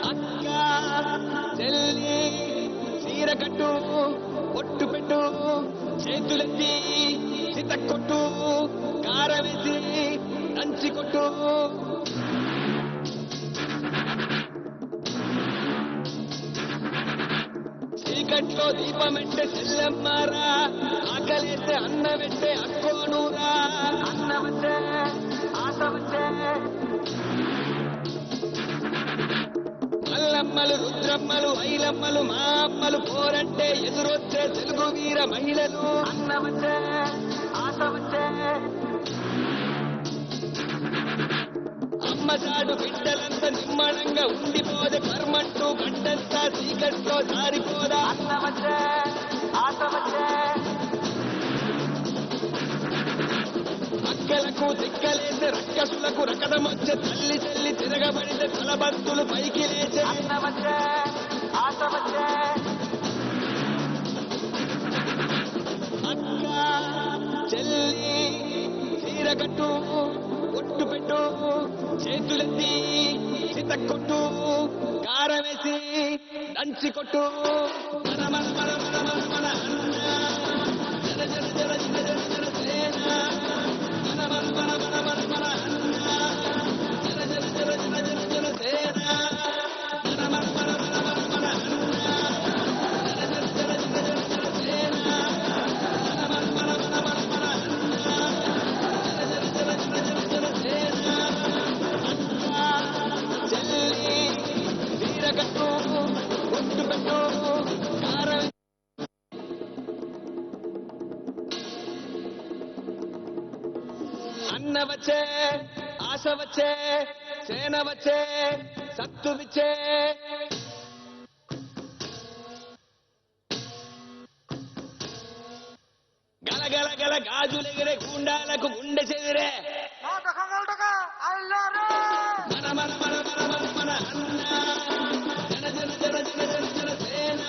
అక్క చెల్లి చీర కట్టు ఒట్టు పెట్టు చేతులెత్తి చితక్కొట్టు కారవేసి దంచి కొట్టు చీకట్లో దీపమెంటే చెల్లెమ్మారా ఆకలేస్తే అన్నమెట్టే అక్కోనూరా అన్నమంటే ఆశమంటే మల్లమ్మలు రుద్రమ్మలు ఐలమ్మలు మా అమ్మలు పోరంటే ఎదురొచ్చే తెలుగు వీర మహిళలు అన్నమంటే ఆశమంటే అమ్మచాడు బిడ్డలంతా నిమ్మడంగా ఉండిపోదే కర్మంటూ గడ్డంతా చీకట్లో జారిపోదా అన్నమంటే ఆశమంటే అక్కలకు దిక్కలేసే రక్కసులకు రకదమొచ్చే తల్లి చెల్లి తిరగబడితే తలబంతులు పైకి లేచే అన్నమంటే ఆశమంటే అక్క చెల్లి చీరగట్టు ఒట్టు పెట్టు చేతులెత్తి చితక్కొట్టు కారవేసి దంచి కొట్టు మన మన మన మన మన మన అన్న జర జర జర జర జర జర సేన మన మన మన మన మన మన అన్న జర జర జర జర జర జర సేన మన మన మన మన మన మన అన్న జర జర జర జర జర జర సేన మన మన మన మన మన మన అన్న జర జర జర జర జర సేన అక్క చెల్లి వీరగట్టు ఒట్టు పెట్టు కారం అన్న వచ్చే ఆశ వచ్చే సేన వచ్చే సత్తు విచ్చే గల గల గల గాజులెగిరే గుండాలకు గుండె చెదిరే మన మన మన మన మన మన అన్న జన జన జన జన జన జన సేన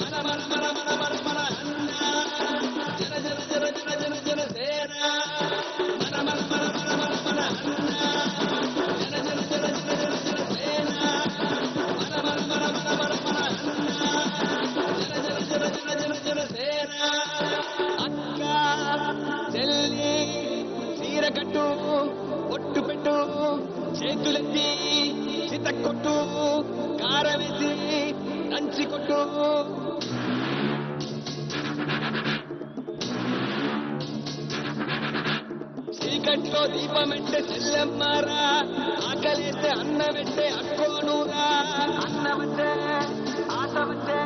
మన మన మన మన మన మన అన్న జన జన జన జన జన జన సేన మన మన మన మన మన మన అన్న జన జన జన జన జన జన సేన మన మన మన మన మన మన అన్న జన జన జన జన జన జన సేన అక్క చెల్లి చీర కట్టు ఒట్టు పెట్టు చేతులెత్తి చితక్కొట్టు కారవేసి దంచి కొట్టు చీకట్లో దీపమెంటే చెల్లెమ్మారా ఆకలేస్తే అన్నమెట్టే అక్కోనూరా అన్నమంటే ఆశమంటే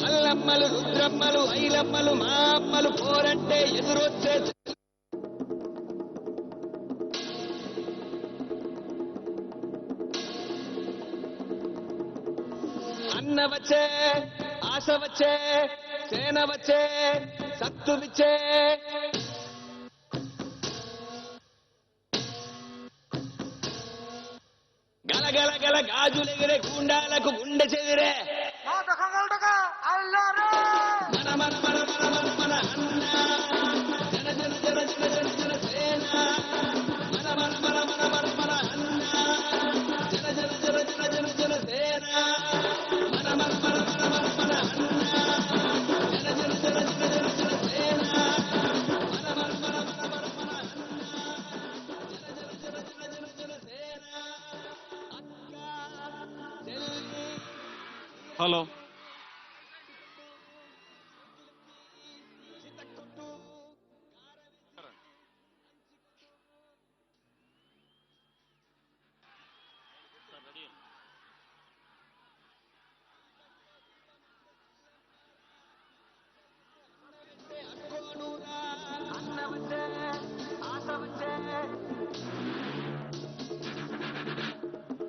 మల్లమ్మలు రుద్రమ్మలు ఐలమ్మలు మా అమ్మలు పోరంటే ఎదురొచ్చే అన్న వచ్చే ఆశ వచ్చే సేన వచ్చే సత్తు విచ్చే గల గల గల గాజులెగిరే గుండాలకు గుండె చెదిరే మన మన మన మన మన మన అన్న జన జన జన జన జన జన సేన మన మన మన మన మన మన అన్న జన జన జన జన జన జన సేన మన మన మన మన మన మన అన్న జన జన జన జన జన జన సేన మన మన మన మన మన మన అన్న జన జన జన జన జన జన సేన అక్క చెల్లి హలో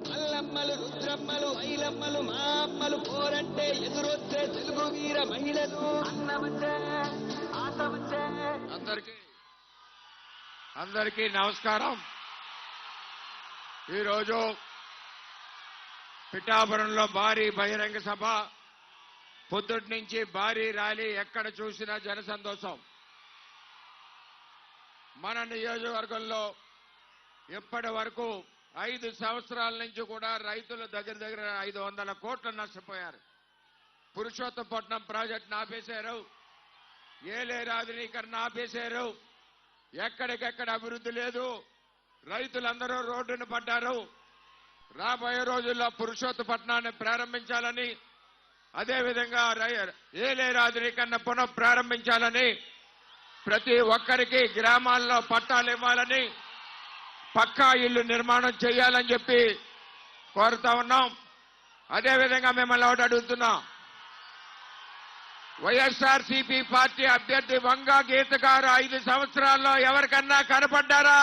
మల్లమ్మలు రుద్రమ్మలు ఐలమ్మలు మా అమ్మలు పోరంటే ఎదురొచ్చే తెలుగు వీర మహిళలు అన్నమంటే ఆశమంటే అందరికీ నమస్కారం. ఈరోజు పిఠాపురంలో భారీ బహిరంగ సభ, పొద్దుటి నుంచి భారీ ర్యాలీ, ఎక్కడ చూసినా జన సంతోషం. మన నియోజకవర్గంలో ఇప్పటి వరకు 5 సంవత్సరాల నుంచి కూడా రైతులు దగ్గర 500 కోట్లు నష్టపోయారు. పురుషోత్తపట్నం ప్రాజెక్టును ఆపేశారు, ఏలేరు ఆధునీకరణ ఆపేశారు, ఎక్కడికెక్కడ అభివృద్ధి లేదు, రైతులందరూ రోడ్డున పడ్డారు. రాబోయే రోజుల్లో పురుషోత్తపట్నాన్ని ప్రారంభించాలని, అదేవిధంగా ఏలేరు ఆధునీకరణ పునః ప్రారంభించాలని, ప్రతి ఒక్కరికి గ్రామాల్లో పట్టాలు ఇవ్వాలని, పక్కా ఇల్లు నిర్మాణం చేయాలని చెప్పి కోరుతా ఉన్నాం. అదేవిధంగా మిమ్మల్ని ఒకటి అడుగుతున్నాం, వైఎస్ఆర్సీపీ పార్టీ అభ్యర్థి వంగా గీత గారు 5 సంవత్సరాల్లో ఎవరికన్నా కనపడ్డారా?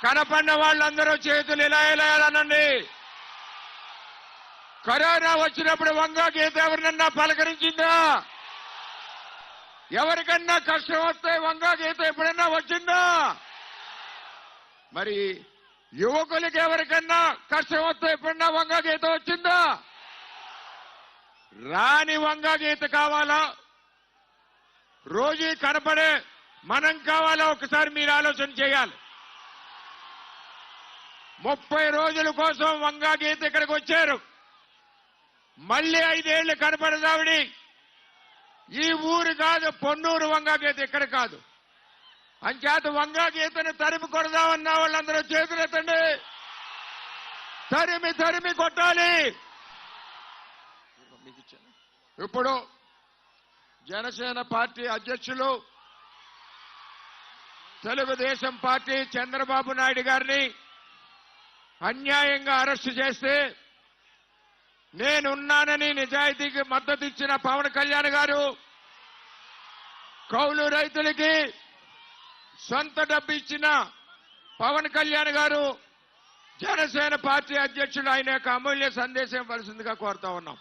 కనపడిన వాళ్ళందరూ చేతులు ఇలా అనండి. కరోనా వచ్చినప్పుడు వంగా గీత ఎవరినన్నా పలకరించిందా? ఎవరికన్నా కష్టం వస్తే వంగా గీత ఎప్పుడన్నా వచ్చిందా? మరి యువకులకి ఎవరికన్నా కష్టం వస్తే ఎప్పుడన్నా వంగా గీత వచ్చిందా? రాని వంగా గీత కావాలా, రోజు కనపడే మనం కావాలా? ఒకసారి మీరు ఆలోచన చేయాలి. 30 రోజుల కోసం వంగా గీత ఇక్కడికి వచ్చారు. మళ్ళీ 5 ఏళ్లు కనపడదావిడి. ఈ ఊరు కాదు, పొన్నూరు వంగా గీత ఇక్కడ కాదు. అంచేత వంగా గీతను తరిమి కొడదామన్న వాళ్ళందరూ చేతులెత్తండి. తరిమి కొట్టాలి. ఇప్పుడు జనసేన పార్టీ అధ్యక్షులు, తెలుగుదేశం పార్టీ చంద్రబాబు నాయుడు గారిని అన్యాయంగా అరెస్టు చేస్తే నేనున్నానని నిజాయితీకి మద్దతు ఇచ్చిన పవన్ కళ్యాణ్ గారు, కౌలు రైతులకి సొంత డబ్బు ఇచ్చిన పవన్ కళ్యాణ్ గారు, జనసేన పార్టీ అధ్యక్షుడు ఆయన యొక్క అమూల్య సందేశం ఇవ్వాల్సిందిగా కోరుతా ఉన్నాం.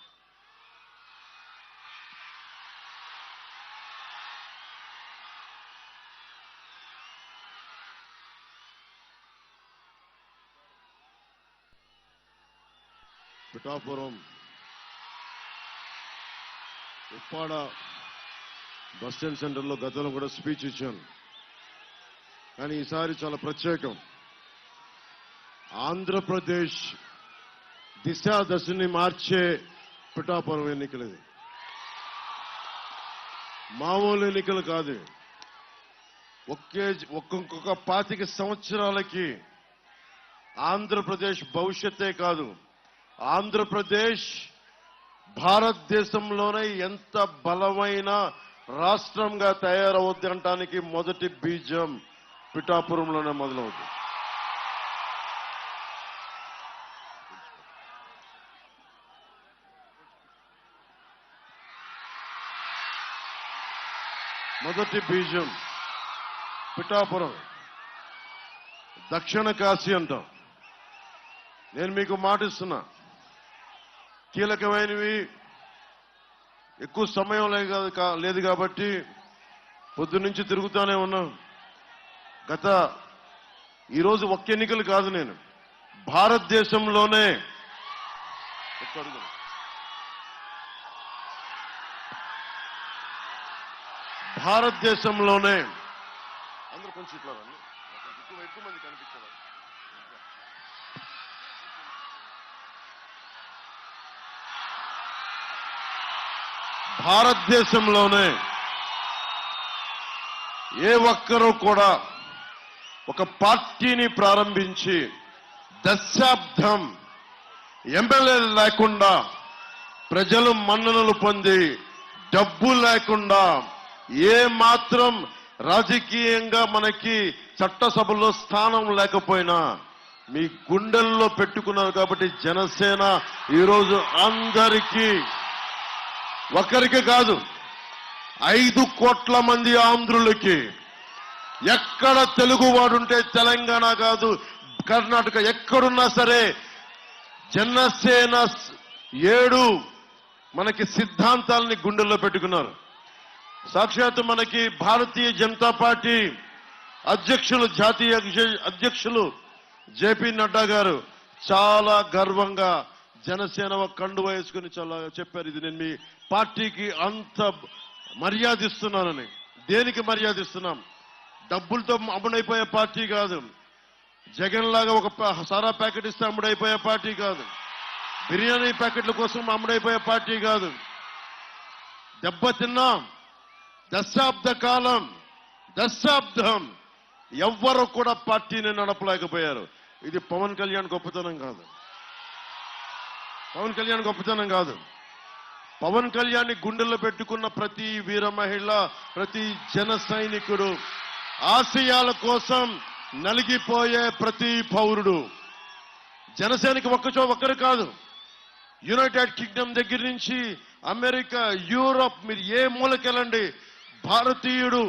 పిఠాపురం ఉప్పాడ బస్ స్టాండ్ సెంటర్లో గతంలో కూడా స్పీచ్ ఇచ్చాను. కానీ ఈసారి చాలా ప్రత్యేకం. ఆంధ్రప్రదేశ్ దశని మార్చే పిఠాపురం ఎన్నికలు. ఇది మామూలు ఎన్నికలు కాదు. ఒక్కొక్క 25 సంవత్సరాలకి ఆంధ్రప్రదేశ్ భవిష్యత్తే కాదు, ఆంధ్రప్రదేశ్ భారతదేశంలోనే ఎంత బలమైన రాష్ట్రంగా తయారవుద్ది అనటానికి మొదటి బీజం పిఠాపురంలోనే మొదలవుతుంది. మొదటి బీజం పిఠాపురం. దక్షిణ కాశీ అంటాం. నేను మీకు మాటిస్తున్నా, కీలకమైనవి ఎక్కువ సమయం లేదు కాబట్టి పొద్దున్నుంచి తిరుగుతూనే ఉన్నాం. ఈరోజు ఒక్క ఎన్నికలు కాదు, నేను భారతదేశంలోనే అందరూ కొంచెం ఇట్లా ఎక్కువ మంది కనిపించారు. భారతదేశంలోనే ఏ ఒక్కరూ కూడా ఒక పార్టీని ప్రారంభించి దశాబ్దం ఎమ్మెల్యేలు లేకుండా, ప్రజలు మన్ననలు పొంది, డబ్బు లేకుండా, ఏ మాత్రం రాజకీయంగా మనకి చట్టసభలో స్థానం లేకపోయినా మీ గుండెల్లో పెట్టుకున్నారు. కాబట్టి జనసేన ఈరోజు అందరికీ, ఒకరికి కాదు 5 కోట్ల మంది ఆంధ్రులకి, ఎక్కడ తెలుగువాడుంటే తెలంగాణ కాదు కర్ణాటక ఎక్కడున్నా సరే జనసేన 7 మనకి సిద్ధాంతాలని గుండెల్లో పెట్టుకున్నారు. సాక్షాత్ మనకి భారతీయ జనతా పార్టీ అధ్యక్షులు, జాతీయ అధ్యక్షులు జేపీ నడ్డా గారు చాలా గర్వంగా జనసేన కండువ వేసుకుని చాలా చెప్పారు. ఇది నేను మీ పార్టీకి అంత మర్యాదిస్తున్నానని. దేనికి మర్యాదిస్తున్నాం? డబ్బులతో అమ్ముడైపోయే పార్టీ కాదు. జగన్ లాగా ఒక సారా ప్యాకెట్ ఇస్తే అమ్ముడైపోయే పార్టీ కాదు. బిర్యానీ ప్యాకెట్ల కోసం అమ్ముడైపోయే పార్టీ కాదు. దెబ్బతిన్నాం. దశాబ్ద కాలం, దశాబ్దం ఎవ్వరూ కూడా పార్టీని నడపలేకపోయారు. ఇది పవన్ కళ్యాణ్ గొప్పతనం కాదు. పవన్ కళ్యాణ్ గొప్పతనం కాదు. పవన్ కళ్యాణ్ గుండెల్లో పెట్టుకున్న ప్రతి వీర మహిళ, ప్రతి జన సైనికుడు, ఆశయాల కోసం నలిగిపోయే ప్రతి పౌరుడు. జనసేనకి ఒక్కరు కాదు, యునైటెడ్ కింగ్డమ్ దగ్గర నుంచి అమెరికా, యూరోప్, మీరు ఏ మూలకెళ్ళండి, భారతీయుడు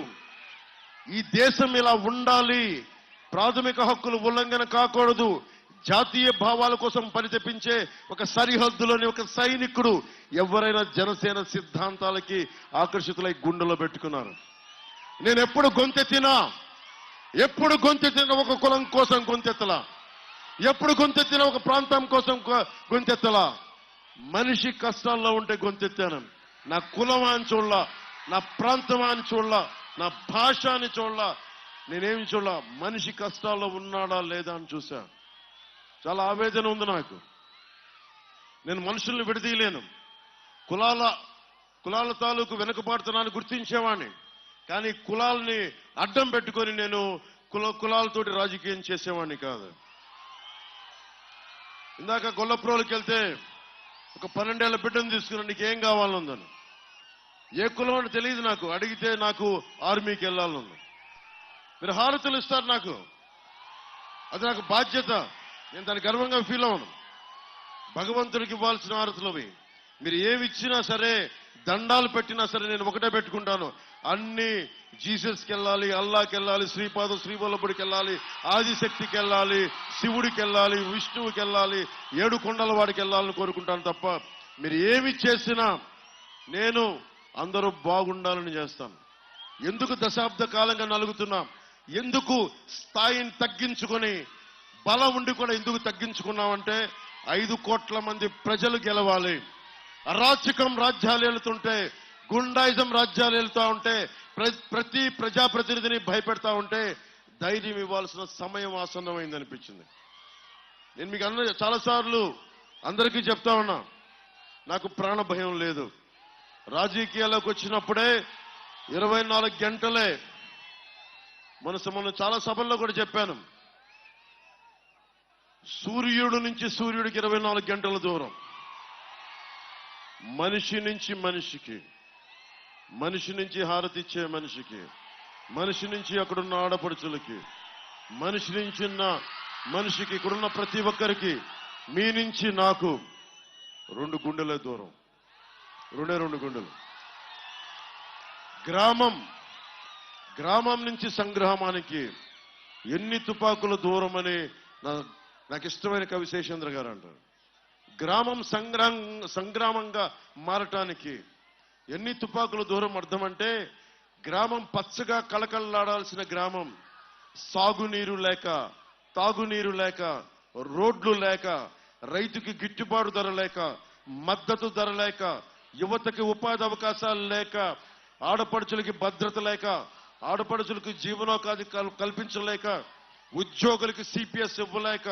ఈ దేశం ఇలా ఉండాలి, ప్రాథమిక హక్కులు ఉల్లంఘన కాకూడదు, జాతీయ భావాల కోసం పరితపించే ఒక సరిహద్దులోని ఒక సైనికుడు ఎవరైనా జనసేన సిద్ధాంతాలకి ఆకర్షితులై గుండెలో పెట్టుకున్నారు. నేను ఎప్పుడు గొంతెత్తినా ఒక కులం కోసం గొంతెత్తలా, ఎప్పుడు గొంతెత్తినా ఒక ప్రాంతం కోసం గొంతెత్తలా. మనిషి కష్టాల్లో ఉంటే గొంతెత్తాను. నా కులం అని చూడలా, నా ప్రాంతం అని చూడలా, నా భాష అని చూడలా, నేనేమి చూడలా, మనిషి కష్టాల్లో ఉన్నాడా లేదా అని చూశా. చాలా ఆవేదన ఉంది నాకు. నేను మనుషుల్ని విడదీయలేను. కులాల తాలూకు వెనుకబాటుతనాన్ని గుర్తించేవాడిని. కానీ కులాలని అడ్డం పెట్టుకొని నేను కులాలతోటి రాజకీయం చేసేవాడిని కాదు. ఇందాక గొల్లప్రోలకి వెళ్తే ఒక 12 ఏళ్ల బిడ్డను తీసుకున్నాను, నీకేం కావాలనుందని. ఏ కులం అని తెలియదు నాకు. అడిగితే నాకు ఆర్మీకి వెళ్ళాలను. మీరు హారతులు ఇస్తారు నాకు, అది నాకు బాధ్యత. నేను దాన్ని గర్వంగా ఫీల్ అవును. భగవంతుడికి ఇవ్వాల్సిన హారతులు అవి. మీరు ఏమి ఇచ్చినా సరే, దండాలు పెట్టినా సరే నేను ఒకటే పెట్టుకుంటాను, అన్ని జీసస్కి వెళ్ళాలి, అల్లాకి వెళ్ళాలి, శ్రీవల్లభుడికి వెళ్ళాలి, ఆదిశక్తికి వెళ్ళాలి, శివుడికి వెళ్ళాలి, విష్ణువుకి వెళ్ళాలి, 7 కొండల వాడికి వెళ్ళాలని కోరుకుంటాను తప్ప మీరు ఏమి చేసినా నేను అందరూ బాగుండాలని చేస్తాను. ఎందుకు దశాబ్ద కాలంగా నలుగుతున్నాం? ఎందుకు స్థాయిని తగ్గించుకొని, బలం ఉండి కూడా ఎందుకు తగ్గించుకున్నామంటే 5 కోట్ల మంది ప్రజలు గెలవాలి. అరాచకం రాజ్యాలు వెళుతుంటే, గుండాయిజం రాజ్యాలు వెళ్తా ఉంటే, ప్రతి ప్రజాప్రతినిధిని భయపెడతా ఉంటే ధైర్యం ఇవ్వాల్సిన సమయం ఆసన్నమైందనిపించింది. నేను మీకు చాలాసార్లు అందరికీ చెప్తా ఉన్నా, నాకు ప్రాణ భయం లేదు. రాజకీయాల్లోకి వచ్చినప్పుడే 24 గంటలే, మొన్న చాలా సభల్లో కూడా చెప్పాను, సూర్యుడు నుంచి సూర్యుడికి 24 గంటల దూరం. మనిషి నుంచి మనిషికి, మనిషి నుంచి హారతిచ్చే మనిషికి, మనిషి నుంచి అక్కడున్న ఆడపడుచులకి, మనిషి నుంచి మనిషికి, ఇక్కడున్న ప్రతి ఒక్కరికి, మీ నుంచి నాకు 2 గుండెల దూరం, 2 గుండెలు. గ్రామం నుంచి సంగ్రామానికి ఎన్ని తుపాకుల దూరం అని నాకు ఇష్టమైన కవి శేషేంద్ర గారు అంటారు. గ్రామం సంగ్రామంగా మారటానికి ఎన్ని తుపాకుల దూరం అర్థం అంటే, గ్రామం పచ్చగా కళకళలాడాల్సిన గ్రామం సాగునీరు లేక, తాగునీరు లేక, రోడ్లు లేక, రైతుకి గిట్టుబాటు ధర లేక, మద్దతు ధర లేక, యువతకి ఉపాధి అవకాశాలు లేక, ఆడపడుచులకి భద్రత లేక, ఆడపడుచులకు జీవనోపాధి కల్పించలేక, ఉద్యోగులకి సిపిఎస్ ఇవ్వలేక,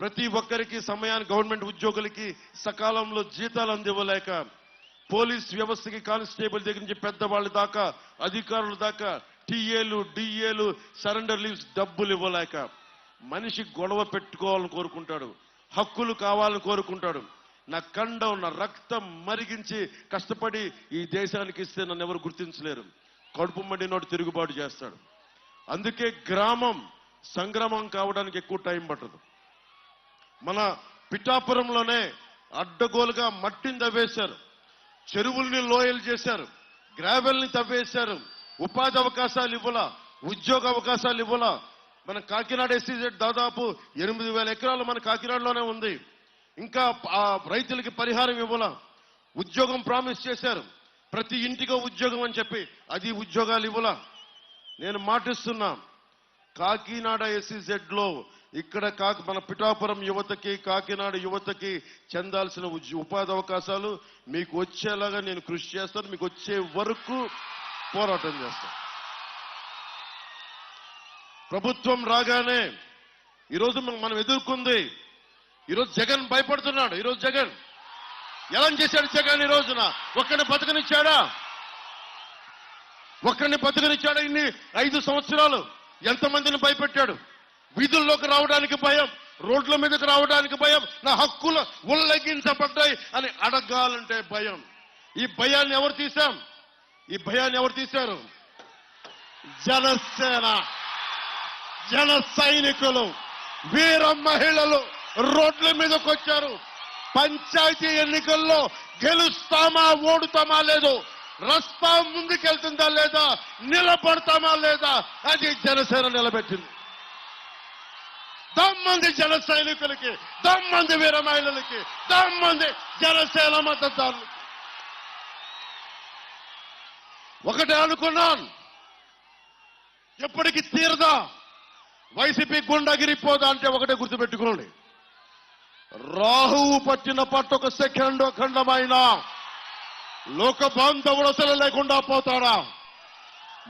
ప్రతి ఒక్కరికి సమయానికి గవర్నమెంట్ ఉద్యోగులకి సకాలంలో జీతాలు అందివ్వలేక, పోలీస్ వ్యవస్థకి కానిస్టేబుల్ దగ్గర నుంచి పెద్దవాళ్ళ దాకా, అధికారుల దాకా, టీఏలు, డిఏలు, సరెండర్ లీవ్స్ డబ్బులు ఇవ్వలేక, మనిషి గొడవ పెట్టుకోవాలని కోరుకుంటాడు, హక్కులు కావాలని కోరుకుంటాడు. నా కండం, నా రక్తం మరిగించి కష్టపడి ఈ దేశానికి ఇస్తే నన్ను ఎవరు గుర్తించలేరు. కడుపు మండినోడు తిరుగుబాటు చేస్తాడు. అందుకే గ్రామం సంగ్రామం కావడానికి ఎక్కువ టైం పట్టదు. మన పిఠాపురంలోనే అడ్డగోలుగా మట్టిని తవ్వేశారు, చెరువుల్ని లోయలు చేశారు, గ్రావెల్ని తవ్వేశారు, ఉపాధి అవకాశాలు ఇవ్వలా, ఉద్యోగ అవకాశాలు ఇవ్వలా. మన కాకినాడ ఎస్సీజెడ్ దాదాపు 8,000 ఎకరాలు మన కాకినాడలోనే ఉంది. ఇంకా రైతులకి పరిహారం ఇవ్వలా. ఉద్యోగం ప్రామిస్ చేశారు, ప్రతి ఇంటికో ఉద్యోగం అని చెప్పి, అది ఉద్యోగాలు ఇవ్వలా. నేను మాటిస్తున్నా, కాకినాడ ఎస్సీజెడ్ లో ఇక్కడ మన పిఠాపురం యువతకి, కాకినాడ యువతకి చెందాల్సిన ఉపాధి అవకాశాలు మీకు వచ్చేలాగా నేను కృషి చేస్తాను. మీకు వచ్చే వరకు పోరాటం చేస్తాను. ప్రభుత్వం రాగానే ఈరోజు మనం ఎదుర్కొంది, ఈరోజు జగన్ భయపడుతున్నాడు. ఈరోజు జగన్ ఎలా చేశాడు? జగన్ ఈ రోజున ఒక్కడిని బతకనిచ్చాడా? ఒక్కడిని బతకనిచ్చాడా? ఇన్ని 5 సంవత్సరాలు ఎంతమందిని భయపెట్టాడు? వీధుల్లోకి రావడానికి భయం, రోడ్ల మీదకి రావడానికి భయం, నా హక్కులు ఉల్లంఘించబడ్డాయి అని అడగాలంటే భయం. ఈ భయాన్ని ఎవరు తీశాం? ఈ భయాన్ని ఎవరు తీశారు? జనసేన, జన సైనికులు, వీర మహిళలు రోడ్ల మీదకి వచ్చారు. పంచాయతీ ఎన్నికల్లో గెలుస్తామా ఓడుతామా లేదు, రస్తా ముందుకెళ్తుందా లేదా, నిలబడతామా లేదా, అది జనసేన నిలబెట్టింది. దమ్మంది జన సైనికులకి, దమ్మంది వీర మహిళలకి, దమ్మంది జనసేన మద్దతుదారులకి. ఒకటే అనుకున్నాను, ఎప్పటికీ తీరదా వైసీపీ గుండాగిరిపోదా అంటే ఒకటే గుర్తుపెట్టుకోండి, రాహువు పట్టిన పట్టొక సెకండ్ ఖండమైన లోక బాంధవుడు అసలు లేకుండా పోతాడా?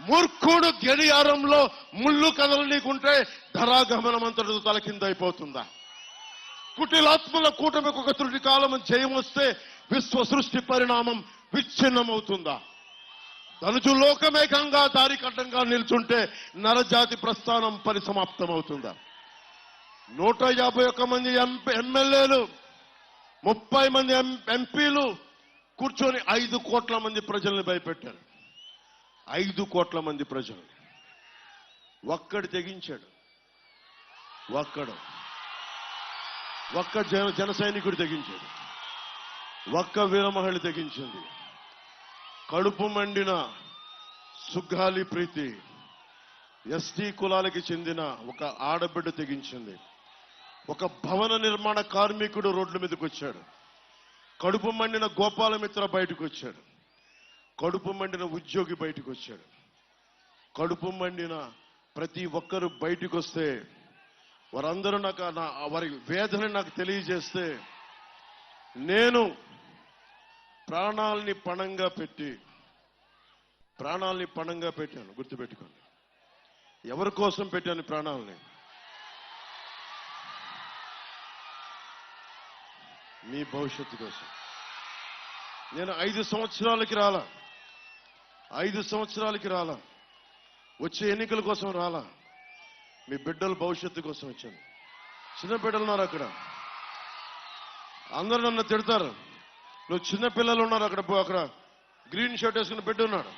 మూర్ఖుడు గడియారంలో ముళ్ళు కదలనీకుంటే ధరాగమనమంతటితో తల కింద అయిపోతుందా? కుటిలాత్మల కూటమికి ఒక త్రుటి కాలం జయం వస్తే విశ్వ సృష్టి పరిణామం విచ్ఛిన్నమవుతుందా? తనుచు లోకమేకంగా దారి కట్టంగా నిల్చుంటే నరజాతి ప్రస్థానం పరిసమాప్తమవుతుందా? 151 మంది ఎమ్మెల్యేలు, 30 మంది ఎంపీలు కూర్చొని 5 కోట్ల మంది ప్రజల్ని భయపెట్టారు. 5 కోట్ల మంది ప్రజలు. ఒక్కడు తెగించాడు. ఒక్క జన సైనికుడు తెగించాడు. ఒక్క వీరమహిళ తెగించింది. కడుపు మండిన సుగ్గాలి ప్రీతి ఎస్టీ కులాలకి చెందిన ఒక ఆడబిడ్డ తెగించింది. ఒక భవన నిర్మాణ కార్మికుడు రోడ్ల మీదకి వచ్చాడు. కడుపు మండిన గోపాలమిత్ర బయటకు వచ్చాడు. కడుపు మండిన ఉద్యోగి బయటకు వచ్చాడు. కడుపు మండిన ప్రతి ఒక్కరు బయటకు వస్తే వారందరూ వారి వేదన నాకు తెలియజేస్తే నేను ప్రాణాలని పణంగా పెట్టాను. గుర్తుపెట్టుకోండి, ఎవరి కోసం పెట్టాను ప్రాణాలని? మీ భవిష్యత్తు కోసం. నేను 5 సంవత్సరాలకి రాలా, 5 సంవత్సరాలకి రాలా, వచ్చే ఎన్నికల కోసం రాలా, మీ బిడ్డల భవిష్యత్తు కోసం వచ్చాను. చిన్న బిడ్డలు ఉన్నారు అక్కడ, అందరూ నన్ను తిడతారు, నువ్వు చిన్న పిల్లలు ఉన్నారు అక్కడ గ్రీన్ షర్ట్ వేసుకున్న బిడ్డ ఉన్నాడు,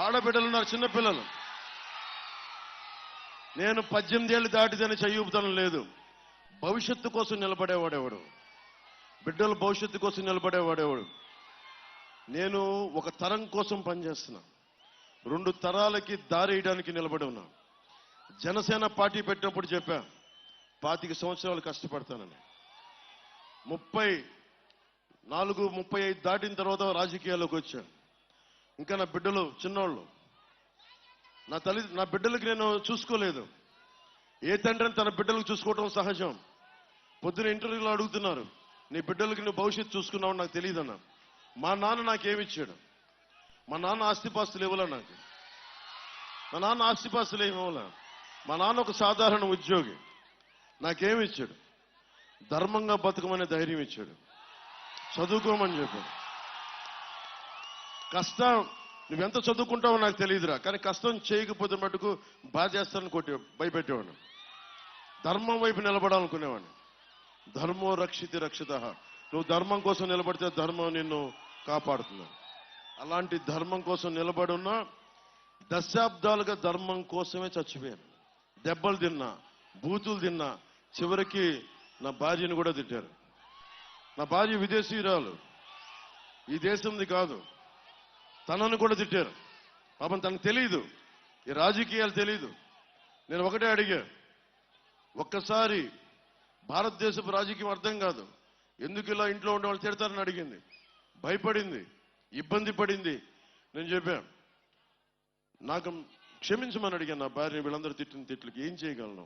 ఆడబిడ్డలు ఉన్నారు, చిన్న పిల్లలు. నేను 18 ఏళ్ళు దాటిదని చెయ్యూపుతనం లేదు. భవిష్యత్తు కోసం నిలబడేవాడేవాడు, బిడ్డల భవిష్యత్తు కోసం నిలబడేవాడేవాడు. నేను ఒక తరం కోసం పనిచేస్తున్నా, 2 తరాలకి దారి వేయడానికి నిలబడి ఉన్నా. జనసేన పార్టీ పెట్టినప్పుడు చెప్పా 25 సంవత్సరాలు కష్టపడతానని. 34, 35 దాటిన తర్వాత రాజకీయాల్లోకి వచ్చాను. ఇంకా నా బిడ్డలు చిన్నోళ్ళు, నా బిడ్డలకి నేను చూసుకోలేదు. ఏ తండ్రిని తన బిడ్డలకు చూసుకోవటం సహజం. పొద్దున ఇంటర్వ్యూలో అడుగుతున్నారు, నీ బిడ్డలకి నువ్వు భవిష్యత్తు చూసుకున్నావు నాకు తెలియదన్నా. మా నాన్న నాకేమిచ్చాడు? మా నాన్న ఆస్తిపాస్తులు ఇవ్వలే నాకు. మా నాన్న ఆస్తిపాస్తులు ఏమి ఇవ్వలే. మా నాన్న ఒక సాధారణ ఉద్యోగి. నాకేమిచ్చాడు? ధర్మంగా బతకమనే ధైర్యం ఇచ్చాడు, చదువుకోమని చెప్పాడు. కష్టం నువ్వెంత చదువుకుంటావో నాకు తెలియదురా, కానీ కష్టం చేయకపోతే మటుకు బాధ చేస్తానని భయపెట్టేవాడు. ధర్మం వైపు నిలబడాలనుకునేవాడిని. ధర్మో రక్షితి రక్షిత. నువ్వు ధర్మం కోసం నిలబడితే ధర్మం నిన్ను కాపాడుతుంది. అలాంటి ధర్మం కోసం నిలబడి ఉన్నా, దశాబ్దాలుగా ధర్మం కోసమే చచ్చిపోయాను. దెబ్బలు తిన్నా, బూతులు తిన్నా, చివరికి నా భార్యను కూడా తిట్టారు. నా భార్య విదేశీయురాలు, ఈ దేశంది కాదు. తనను కూడా తిట్టారు. పాపం తనకు తెలియదు, ఈ రాజకీయాలు తెలియదు. నేను ఒకటే అడిగా, ఒక్కసారి భారతదేశపు రాజకీయం అర్థం కాదు, ఎందుకు ఇలా ఇంట్లో ఉండే వాళ్ళు తిడతారని అడిగింది. భయపడింది, ఇబ్బంది పడింది. నేను చెప్పాను, నాకు క్షమించమని అడిగాను. నా భార్య వీళ్ళందరూ తిట్టిన తిట్లకి ఏం చేయగలను,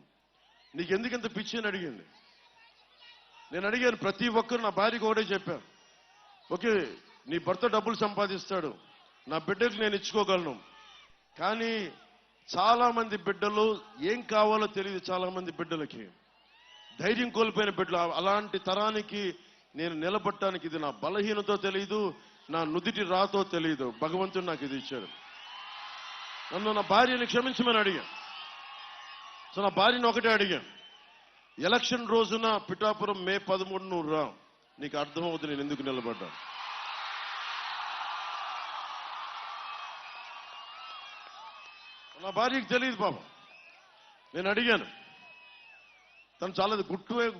నీకు ఎందుకంత పిచ్చి అని అడిగింది. నేను అడిగాను, ప్రతి ఒక్కరు నా భార్యకి ఒకటే చెప్పాను, ఓకే నీ భర్త డబ్బులు సంపాదిస్తాడు, నా బిడ్డకి నేను ఇచ్చుకోగలను. కానీ చాలా మంది బిడ్డలు ఏం కావాలో తెలియదు. చాలా మంది బిడ్డలకి ధైర్యం కోల్పోయిన బిడ్డలు. అలాంటి తరానికి నేను నిలబడటానికి ఇది నా బలహీనతో తెలియదు, నా నుదిటి రాతో తెలియదు. భగవంతుడు నాకు ఇది ఇచ్చాడు. నన్ను నా భార్యని క్షమించమని అడిగా. సో నా భార్యను ఒకటే అడిగాను, ఎలక్షన్ రోజున పిఠాపురం మే 13 నువ్వు రా, నీకు అర్థమవుతుంది నేను ఎందుకు నిలబడ్డా. నా భార్యకి తెలియదు పాపం. నేను అడిగాను, తను చాలా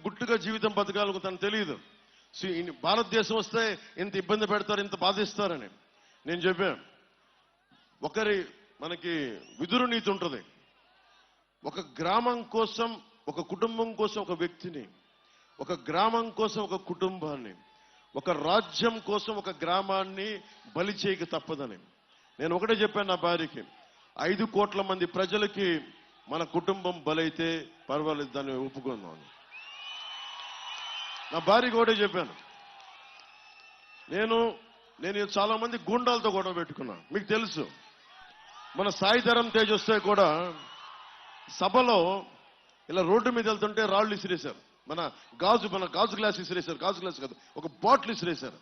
గుట్టుగా జీవితం బతకాలకు తను తెలియదు. భారతదేశం వస్తే ఇంత ఇబ్బంది పెడతారు, ఇంత బాధిస్తారని. నేను చెప్పాను, మనకి విదురు నీతి ఉంటుంది. ఒక గ్రామం కోసం, ఒక కుటుంబం కోసం ఒక వ్యక్తిని, ఒక గ్రామం కోసం ఒక కుటుంబాన్ని, ఒక రాజ్యం కోసం ఒక గ్రామాన్ని బలి చేయక తప్పదని. నేను ఒకటే చెప్పాను నా భార్యకి, 5 కోట్ల మంది ప్రజలకి మన కుటుంబం బలైతే పర్వాలేదు, దాన్ని ఒప్పుకుందాం. నా భార్యకి ఒకటే చెప్పాను. నేను చాలా మంది గూండాలతో గొడవ పెట్టుకున్నా. మీకు తెలుసు, మన సాయిధరం తేజ్ వస్తే కూడా సభలో ఇలా రోడ్డు మీద వెళ్తుంటే రాళ్ళు ఇసిరేశారు. మన గాజు గ్లాస్ ఇసిరేశారు. గాజు గ్లాస్ కాదు, ఒక బాటిల్ ఇసిరేశారు.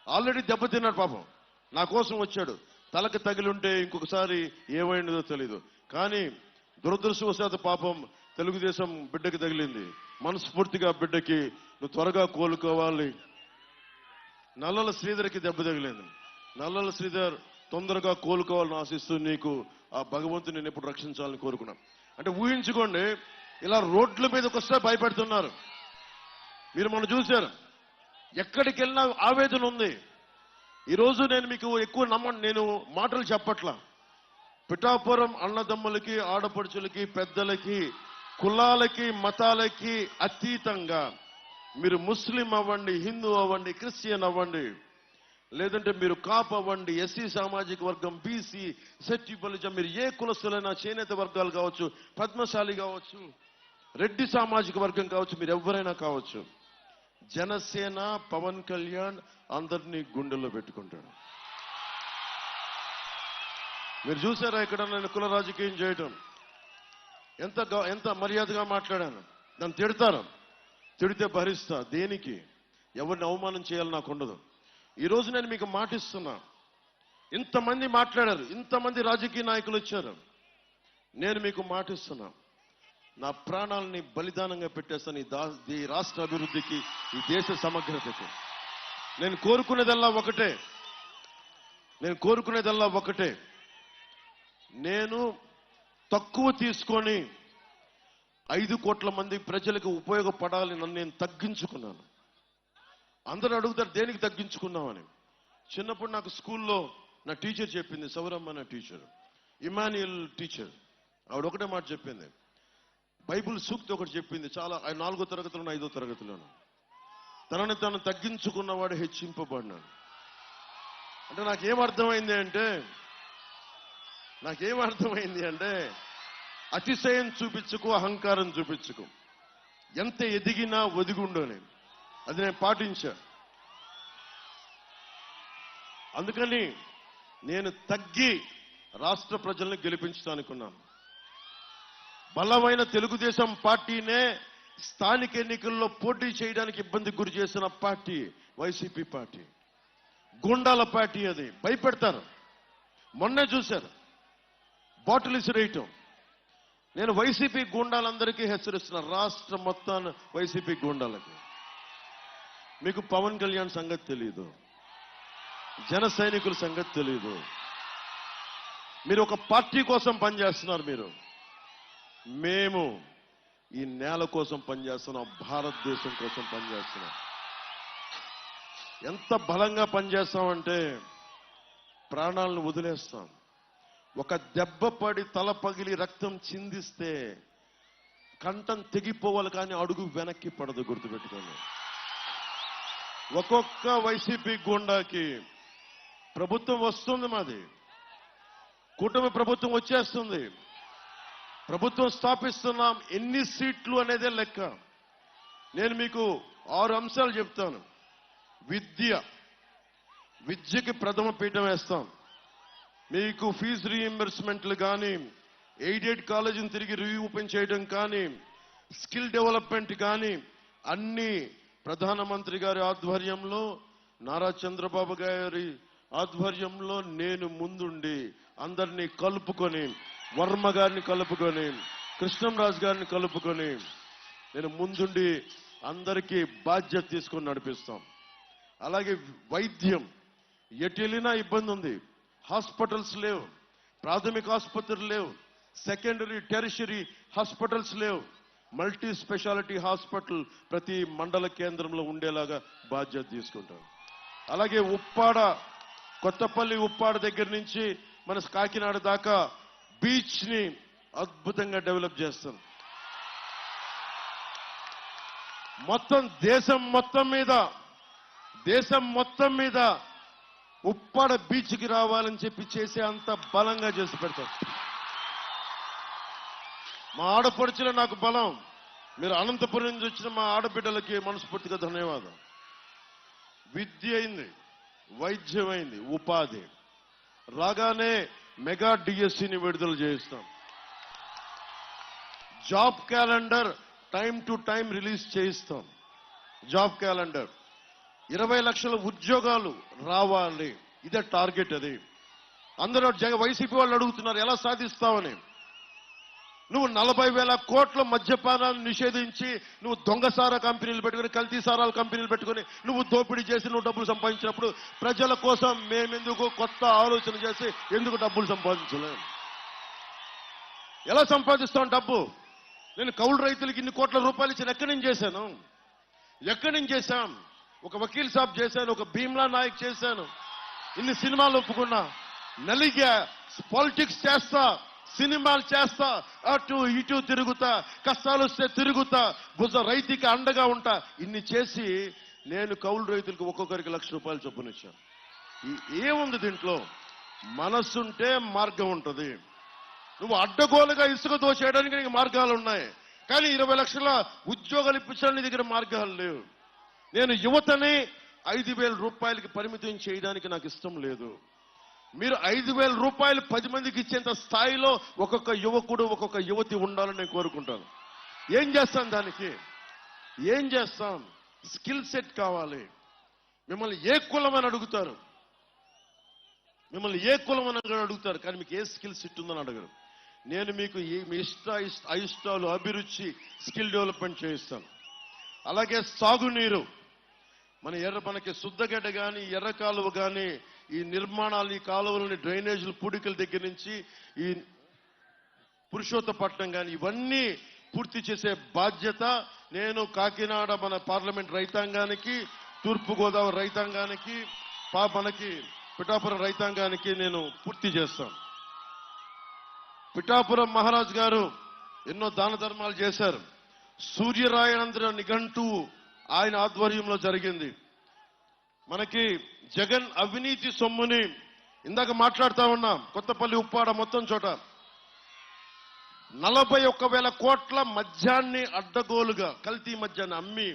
ఆల్రెడీ దెబ్బతిన్నాడు పాపం. నా కోసం వచ్చాడు. తలకి తగిలి ఉంటే ఇంకొకసారి ఏమైందో తెలీదు. కానీ దురదృష్టవశాత్తు పాపం తెలుగుదేశం బిడ్డకి తగిలింది. మనస్ఫూర్తిగా బిడ్డకి నువ్వు త్వరగా కోలుకోవాలి. నల్లల శ్రీధర్కి దెబ్బ తగిలింది. నల్లల శ్రీధర్ తొందరగా కోలుకోవాలని ఆశిస్తూ నీకు ఆ భగవంతుని నేను ఎప్పుడు రక్షించాలని కోరుకున్నాను. అంటే ఊహించుకోండి, ఇలా రోడ్ల మీదకి వస్తే భయపెడుతున్నారు. మీరు మనం చూశారు, ఎక్కడికి వెళ్ళినా ఆవేదన ఉంది. ఈరోజు నేను మీకు ఎక్కువ నేను మాటలు చెప్పట్లా. పిఠాపురం అన్నదమ్ములకి, ఆడపడుచులకి, పెద్దలకి, కులాలకి, మతాలకి అతీతంగా మీరు ముస్లిం అవ్వండి, హిందూ అవ్వండి, క్రిస్టియన్ అవ్వండి, లేదంటే మీరు కాప్ అవ్వండి, ఎస్సీ సామాజిక వర్గం, బీసీ, సెట్టిబలిజం, మీరు ఏ కులస్తులైనా, చేనేత వర్గాలు కావచ్చు, పద్మశాలి కావచ్చు, రెడ్డి సామాజిక వర్గం కావచ్చు, మీరు ఎవరైనా కావచ్చు, జనసేన పవన్ కళ్యాణ్ అందరినీ గుండెల్లో పెట్టుకుంటాడు. మీరు చూసారా ఇక్కడ నేను కుల రాజకీయం చేయటం? ఎంత మర్యాదగా మాట్లాడాను. నన్ను తిడతాను, తిడితే భరిస్తా. దేనికి? ఎవరిని అవమానం చేయాలి నాకు ఉండదు. ఈరోజు నేను మీకు మాటిస్తున్నా, ఇంతమంది మాట్లాడారు, ఇంతమంది రాజకీయ నాయకులు వచ్చారు. నేను మీకు మాటిస్తున్నా, నా ప్రాణాలని బలిదానంగా పెట్టేస్తాను ఈ రాష్ట్ర అభివృద్ధికి, ఈ దేశ సమగ్రతకి. నేను కోరుకునేదల్లా ఒకటే, నేను తక్కువ తీసుకొని 5 కోట్ల మంది ప్రజలకు ఉపయోగపడాలి. నన్ను నేను తగ్గించుకున్నాను. అందరూ అడుగుతారు దేనికి తగ్గించుకున్నామని. చిన్నప్పుడు నాకు స్కూల్లో నా టీచర్ చెప్పింది, సౌరమ్మ నా టీచర్, ఇమాన్యుయల్ టీచర్. ఆవిడ ఒకటే మాట చెప్పింది, బైబిల్ సూక్తి ఒకటి చెప్పింది. చాలా 4వ తరగతిలోను 5వ తరగతిలోను, తనని తాను తగ్గించుకున్నవాడు హెచ్చింపబడినాడు. అంటే నాకేమర్థమైంది అంటే అతిశయం చూపించుకు, అహంకారం చూపించుకు, ఎంత ఎదిగినా ఒదిగుండోని. అది నేను పాటించా. అందుకని నేను తగ్గి రాష్ట్ర ప్రజల్ని గెలిపించడానుకున్నాను. బలమైన తెలుగుదేశం పార్టీనే స్థానిక ఎన్నికల్లో పోటీ చేయడానికి ఇబ్బంది గురి చేసిన party YCP party. Gundala party అది. భయపెడతారు. మొన్నే చూశారు బాటిల్ ఇసిరేయటం. నేను వైసీపీ గుండాలందరికీ హెచ్చరిస్తున్నా, రాష్ట్రం మొత్తాన్ని వైసీపీ గుండాలకి. మీకు పవన్ కళ్యాణ్ సంగతి తెలియదు, జన సైనికుల సంగతి తెలియదు. మీరు ఒక పార్టీ కోసం పనిచేస్తున్నారు. మేము ఈ నేల కోసం పనిచేస్తున్నాం, భారతదేశం కోసం పనిచేస్తున్నాం. ఎంత బలంగా పనిచేస్తామంటే ప్రాణాలను వదిలేస్తాం. ఒక దెబ్బ పడి తల పగిలి రక్తం చిందిస్తే కంఠం తెగిపోవాలి, కానీ అడుగు వెనక్కి పడదు. గుర్తుపెట్టుకోండి. ఒక్కొక్క వైసీపీ గుండాకి ప్రభుత్వం వస్తుంది, మాది కూటమి ప్రభుత్వం వచ్చేస్తుంది, ప్రభుత్వం స్థాపిస్తున్నాం. ఎన్ని సీట్లు అనేదే లెక్క. నేను మీకు 6 అంశాలు చెప్తాను. విద్యకి ప్రథమ పీఠం వేస్తాం. మీకు ఫీజు రీఎంబర్స్మెంట్లు కానీ, ఎయిడెడ్ కాలేజీని తిరిగి రీఓపెన్ చేయడం కానీ, స్కిల్ డెవలప్మెంట్ కానీ అన్ని ప్రధానమంత్రి గారి ఆధ్వర్యంలో, నారా చంద్రబాబు గారి ఆధ్వర్యంలో నేను ముందుండి అందరినీ కలుపుకొని, వర్మ గారిని కలుపుకొని, కృష్ణంరాజు గారిని కలుపుకొని నేను ముందుండి అందరికీ బాధ్యత తీసుకొని నడిపిస్తాం. అలాగే వైద్యం ఎటు వెళ్ళినా ఇబ్బంది ఉంది. హాస్పిటల్స్ లేవు, ప్రాథమిక ఆసుపత్రులు లేవు, సెకండరీ టెరిషరీ హాస్పిటల్స్ లేవు. మల్టీ స్పెషాలిటీ హాస్పిటల్ ప్రతి మండల కేంద్రంలో ఉండేలాగా బాధ్యత తీసుకుంటాం. అలాగే ఉప్పాడ, కొత్తపల్లి ఉప్పాడ దగ్గర నుంచి మన కాకినాడ దాకా బీచ్ ని అద్భుతంగా డెవలప్ చేస్తాం. మొత్తం దేశం మొత్తం మీద ఉప్పాడ బీచ్కి రావాలని చెప్పి చేసే అంత బలంగా చేసి పెడతాం. మా ఆడపడుచులే నాకు బలం. మీరు అనంతపురం నుంచి వచ్చిన మా ఆడబిడ్డలకి మనస్ఫూర్తిగా ధన్యవాదం. విద్య అయింది, వైద్యం అయింది, ఉపాధి రాగానే మెగా డిఎస్సిని విడుదల చేయిస్తాం. Job calendar time to time release చేయిస్తాం. జాబ్ క్యాలెండర్ 20 లక్షల ఉద్యోగాలు రావాలి, ఇదే టార్గెట్. అది అందరూ వైసీపీ వాళ్ళు అడుగుతున్నారు ఎలా సాధిస్తామని. నువ్వు 40,000 కోట్ల మద్యపానాన్ని నిషేధించి, నువ్వు దొంగసారా కంపెనీలు పెట్టుకుని, కల్తీ సారాల కంపెనీలు పెట్టుకుని నువ్వు దోపిడీ చేసి నువ్వు డబ్బులు సంపాదించినప్పుడు ప్రజల కోసం మేమెందుకు కొత్త ఆలోచన చేసి ఎందుకు డబ్బులు సంపాదించలేము? ఎలా సంపాదిస్తాం డబ్బు? నేను కౌలు రైతులకి ఇన్ని కోట్ల రూపాయలు ఇచ్చిన ఎక్కడి నుంచి చేశాం? ఒక వకీల్ సాబ్ చేశాను, ఒక భీమ్లా నాయక్ చేశాను, ఇన్ని సినిమాలు ఒప్పుకున్నా, నలిగా పాలిటిక్స్ చేస్తా, సినిమాలు చేస్తా, అటు ఇటు తిరుగుతా, కష్టాలు వస్తే తిరుగుతా, రైతుకి అండగా ఉంటా. ఇన్ని చేసి నేను కౌలు రైతులకు ఒక్కొక్కరికి ₹1,00,000 చొప్పునిచ్చాను. ఏముంది దీంట్లో? మనస్సుంటే మార్గం ఉంటుంది. నువ్వు అడ్డగోలుగా ఇసుక దోచేయడానికి నీకు మార్గాలు ఉన్నాయి, కానీ 20 లక్షల ఉద్యోగాలు ఇప్పించడానికి నీ దగ్గర మార్గాలు లేవు. నేను యువతని ₹5,000 పరిమితం చేయడానికి నాకు ఇష్టం లేదు. మీరు ₹5,000 10 మందికి ఇచ్చేంత స్థాయిలో ఒక్కొక్క యువకుడు, ఒక్కొక్క యువతి ఉండాలని నేను కోరుకుంటాను. ఏం చేస్తాం దానికి? ఏం చేస్తాం? స్కిల్ సెట్ కావాలి. మిమ్మల్ని ఏ కులం అని అడుగుతారు, కానీ మీకు ఏ స్కిల్ సెట్ ఉందని అడగరు. నేను మీకు మీ అయిష్టాలు, అభిరుచి, స్కిల్ డెవలప్మెంట్ చేయిస్తాను. అలాగే సాగునీరు, మనకి శుద్ధగడ్డ కానీ, ఎర్ర కాలువ కానీ, ఈ నిర్మాణాలు, ఈ కాలువలని, డ్రైనేజీలు, పూడికల దగ్గర నుంచి ఈ పురుషోత్తపట్నం కానీ ఇవన్నీ పూర్తి చేసే బాధ్యత నేను కాకినాడ మన పార్లమెంట్ రైతాంగానికి, తూర్పుగోదావరి రైతాంగానికి, మనకి పిఠాపురం రైతాంగానికి నేను పూర్తి చేస్తాను. పిఠాపురం మహారాజ్ గారు ఎన్నో దాన ధర్మాలు చేశారు. సూర్యరాయనంద్ర నిఘంటువు ఆయన ఆధ్వర్యంలో జరిగింది. మనకి జగన్ అవినీతి సొమ్ముని ఇందాక మాట్లాడుతా ఉన్నాం. కొత్తపల్లి, ఉప్పాడ మొత్తం చోట 41,000 కోట్ల మద్యాన్ని అడ్డగోలుగా, కల్తీ మద్యాన్ని అమ్మి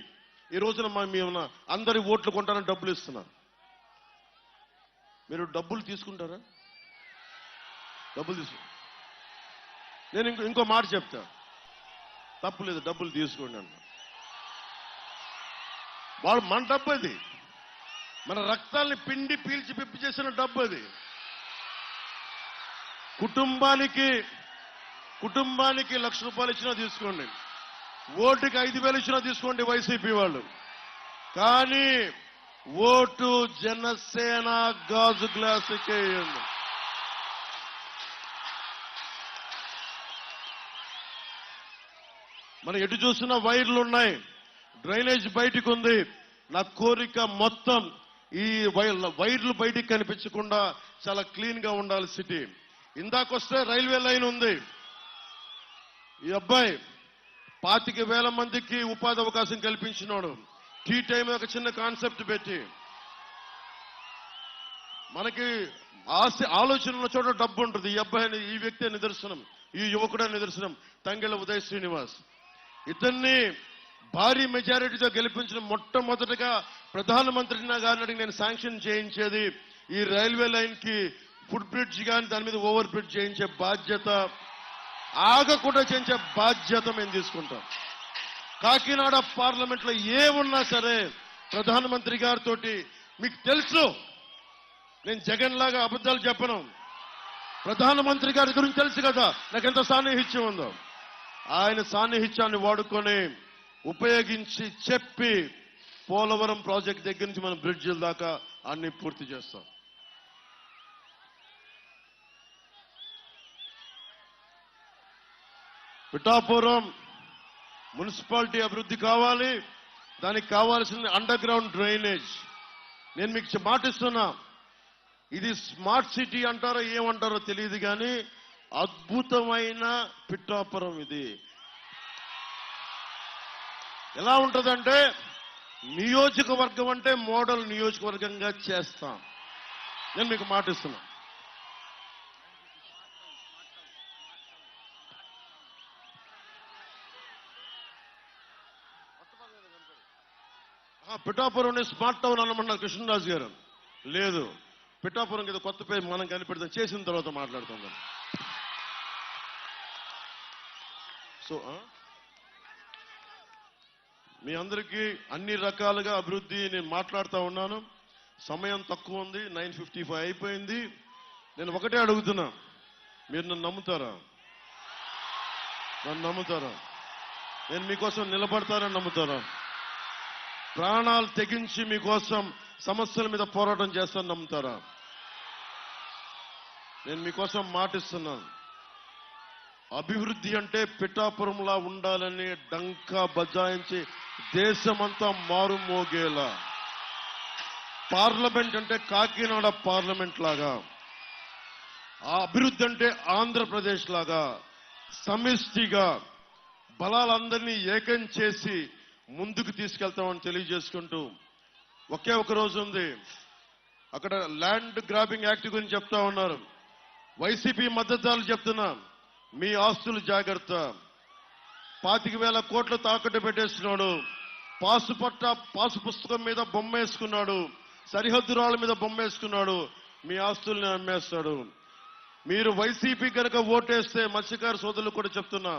ఈ రోజున మేము అందరి ఓట్లు కొంటానని డబ్బులు ఇస్తున్నారు. మీరు డబ్బులు తీసుకుంటారా? డబ్బులు నేను ఇంకో మాట చెప్తా, తప్పులేదు, డబ్బులు తీసుకోండి అన్న. వాళ్ళు మన డబ్బు అది, మన రక్తాల్ని పిండి పీల్చి పిప్పి చేసిన డబ్బు అది. కుటుంబానికి ₹1,00,000 ఇచ్చినా తీసుకోండి, ఓటుకి 5,000 ఇచ్చినా తీసుకోండి వైసీపీ వాళ్ళు. కానీ ఓటు జనసేన గాజు గ్లాసుకే ఇవ్వండి. మనం ఎటు చూసినా వైర్లు ఉన్నాయి, డ్రైనేజ్ బయటికి ఉంది. నా కోరిక మొత్తం ఈ వైర్లు బయటికి కనిపించకుండా చాలా క్లీన్ గా ఉండాలి సిటీ. ఇందాకొస్తే రైల్వే లైన్ ఉంది. ఈ అబ్బాయి 25,000 మందికి ఉపాధి అవకాశం కల్పించినాడు. టీ టైం ఒక చిన్న కాన్సెప్ట్ పెట్టి, మనకి ఆలోచన ఉన్న చోట డబ్బు ఉంటుంది. ఈ అబ్బాయి, ఈ వ్యక్తి నిదర్శనం, ఈ యువకుడే నిదర్శనం. తంగెళ్ళ ఉదయ్ శ్రీనివాస్, ఇతన్ని భారీ మెజారిటీతో గెలిపించిన మొట్టమొదటిగా ప్రధానమంత్రి గారిని నేను శాంక్షన్ చేయించేది ఈ రైల్వే లైన్ కి ఫుట్ బ్రిడ్జ్ కానీ, దాని మీద ఓవర్ బ్రిడ్జ్ చేయించే బాధ్యత, ఆగకుండా చేయించే బాధ్యత మేము తీసుకుంటాం. కాకినాడ పార్లమెంట్లో ఏమున్నా సరే ప్రధానమంత్రి గారితో మీకు తెలుసు, నేను జగన్ లాగా అబద్ధాలు చెప్పను. ప్రధానమంత్రి గారి గురించి తెలుసు కదా నాకు ఎంత సాన్నిహిత్యం ఉందో. ఆయన సాన్నిహిత్యాన్ని వాడుకొని ఉపయోగించి చెప్పి పోలవరం ప్రాజెక్ట్ దగ్గర నుంచి మనం బ్రిడ్జిల దాకా అన్ని పూర్తి చేస్తాం. పిఠాపురం మున్సిపాలిటీ అభివృద్ధి కావాలి, దానికి కావాల్సిన అండర్ గ్రౌండ్ డ్రైనేజ్. నేను మీకు మాటిస్తున్నా, ఇది స్మార్ట్ సిటీ అంటారో ఏమంటారో తెలియదు కానీ అద్భుతమైన పిఠాపురం ఇది. ఎలా ఉంటుందంటే నియోజకవర్గం అంటే మోడల్ నియోజకవర్గంగా చేస్తాం. నేను మీకు మాటిస్తున్నా. పిఠాపురం స్మార్ట్ టౌన్ అన్నమన్నారు కృష్ణరాజు గారు. లేదు, పిఠాపురం ఏదో కొత్త పేరు మనం కనిపెడతాం, చేసిన తర్వాత మాట్లాడుతాం. సో మీ అందరికీ అన్ని రకాలుగా అభివృద్ధి నేను మాట్లాడుతూ ఉన్నాను. సమయం తక్కువ ఉంది, 9:55 అయిపోయింది. నేను ఒకటే అడుగుతున్నా, మీరు నన్ను నమ్ముతారా? నన్ను నమ్ముతారా? నేను మీకోసం నిలబడతానని నమ్ముతారా? ప్రాణాలు తెగించి మీకోసం సమస్యల మీద పోరాటం చేస్తానని నమ్ముతారా? నేను మీకోసం మాటిస్తున్నాను. అభివృద్ధి అంటే పిఠాపురంలా ఉండాలని డంకా బజాయించి దేశమంతా మారుమోగేలా, పార్లమెంట్ అంటే కాకినాడ పార్లమెంట్ లాగా, ఆ అభివృద్ధి అంటే ఆంధ్రప్రదేశ్ లాగా సమిష్టిగా బలాలందరినీ ఏకం చేసి ముందుకు తీసుకెళ్తామని తెలియజేసుకుంటూ, ఒకే ఒక రోజు ఉంది. అక్కడ ల్యాండ్ గ్రాబింగ్ యాక్ట్ గురించి చెప్తా ఉన్నారు. వైసీపీ మద్దతుదారులు చెప్తున్నా, మీ ఆస్తులు జాగ్రత్త. 25,000 కోట్లు తాకట్టు పెట్టేస్తున్నాడు. పాసు పుస్తకం మీద బొమ్మ వేసుకున్నాడు, సరిహద్దు రాళ్ళ మీద బొమ్మ వేసుకున్నాడు, మీ ఆస్తుల్ని అమ్మేస్తాడు. మీరు వైసీపీ కనుక ఓటేస్తే మత్స్యకార సోదరులు కూడా చెప్తున్నా,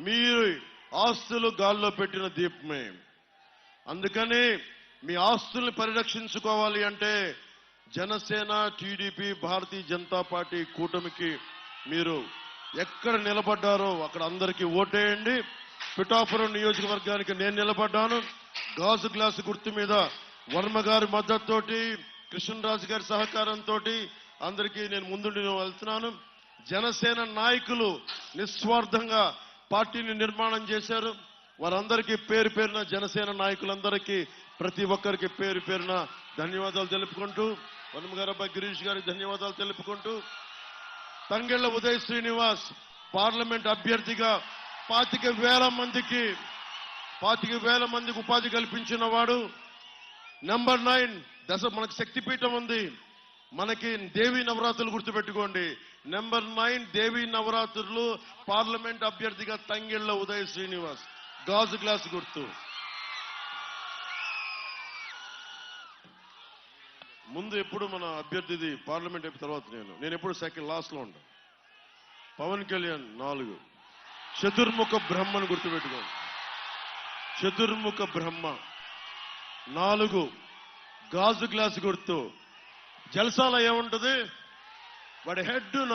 మీరు ఆస్తులు గాల్లో పెట్టిన దీపమే. అందుకని మీ ఆస్తుల్ని పరిరక్షించుకోవాలి అంటే జనసేన, టీడీపీ, భారతీయ జనతా పార్టీ కూటమికి మీరు ఎక్కడ నిలబడ్డారో అక్కడ అందరికీ ఓటేయండి. పిఠాపురం నియోజకవర్గానికి నేను నిలబడ్డాను. గాజు గ్లాసు గుర్తు మీద వర్మ గారి మద్దతుతోటి, కృష్ణరాజు గారి సహకారంతో అందరికీ నేను ముందుండి వెళ్తున్నాను. జనసేన నాయకులు నిస్వార్థంగా పార్టీని నిర్మాణం చేశారు. వారందరికీ పేరు పేరున జనసేన నాయకులందరికీ ప్రతి ఒక్కరికి పేరు పేరున ధన్యవాదాలు తెలుపుకుంటూ, వర్మ గారు అబ్బాయి గిరీష్ గారికి ధన్యవాదాలు తెలుపుకుంటూ, తంగెళ్ల ఉదయ్ శ్రీనివాస్ పార్లమెంట్ అభ్యర్థిగా 25,000 మందికి ఉపాధి కల్పించిన వాడు. నంబర్ 9 మనకి శక్తిపీఠం ఉంది, మనకి దేవీ నవరాత్రులు గుర్తుపెట్టుకోండి. నంబర్ 9 దేవీ నవరాత్రులు పార్లమెంట్ అభ్యర్థిగా తంగెళ్ల ఉదయ్ శ్రీనివాస్, గాజు గ్లాస్ గుర్తు. ముందు ఎప్పుడు మన అభ్యర్థిది పార్లమెంట్ అయిపోయిన తర్వాత నేను ఎప్పుడు సెకండ్ లాస్ట్ లో ఉంటాను. పవన్ కళ్యాణ్ 4 చతుర్ముఖ బ్రహ్మను గుర్తుపెట్టుకోండి. చతుర్ముఖ బ్రహ్మ 4 గాజు గ్లాస్ గుర్తు. జల్సాల ఏముంటది, వాడి హెడ్ ఉన్న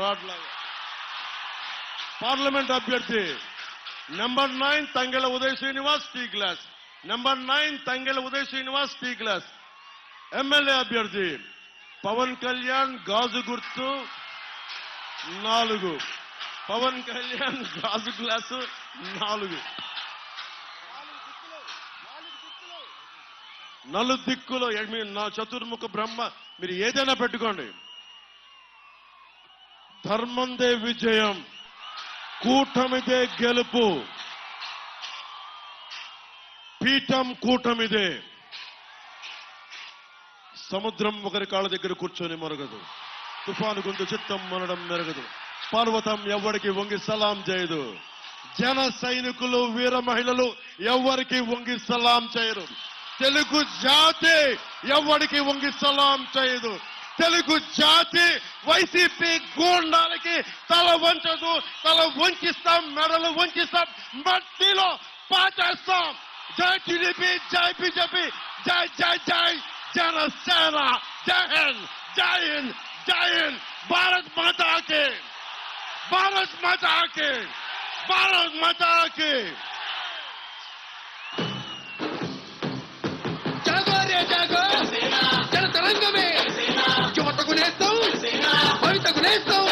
రాడ్ లాగా. పార్లమెంట్ అభ్యర్థి number 9 Tangella Uday Srinivas tea glass. Number 9 Tangella Uday Srinivas tea glass. MLA అభ్యర్థి పవన్ కళ్యాణ్ గాజు గుర్తు 4. పవన్ కళ్యాణ్ గాజు గ్లాసు 4. నలుదిక్కులో నా చతుర్ముఖ బ్రహ్మ మీరు ఏదైనా పెట్టుకోండి. ధర్మందే విజయం, కూటమిదే గెలుపు, పీఠం కూటమిదే. సముద్రం ఒకరి కాళ్ళ దగ్గర కూర్చొని మొరగదు, తుఫాను గొంతు చిత్తం మనడం మెరగదు, పర్వతం ఎవ్వరికి వంగి సలాం చేయదు, జన సైనికులు వీర మహిళలు ఎవ్వరికి వంగి సలాం చేయరు, తెలుగు జాతి ఎవ్వరికి వంగి సలాం చేయదు, తెలుగు జాతి వైసీపీ గూండాలకి తల వంచదు. తల వంచిస్తాం, మెడలు వంచిస్తాం, మట్టిలో పాచేస్తాం. జై టీడీపీ, జై బీజేపీ, జై జై జై జనసేన. జై హింద్, జై హింద్, జై హింద్. భారత్ మాతా కి, భారత్ మాతా కి, భారత్ మాతా కి. జాగో రే జాగో, జన తరంగమే, యువతకు నేస్తాం, భవితకు నేస్తాం.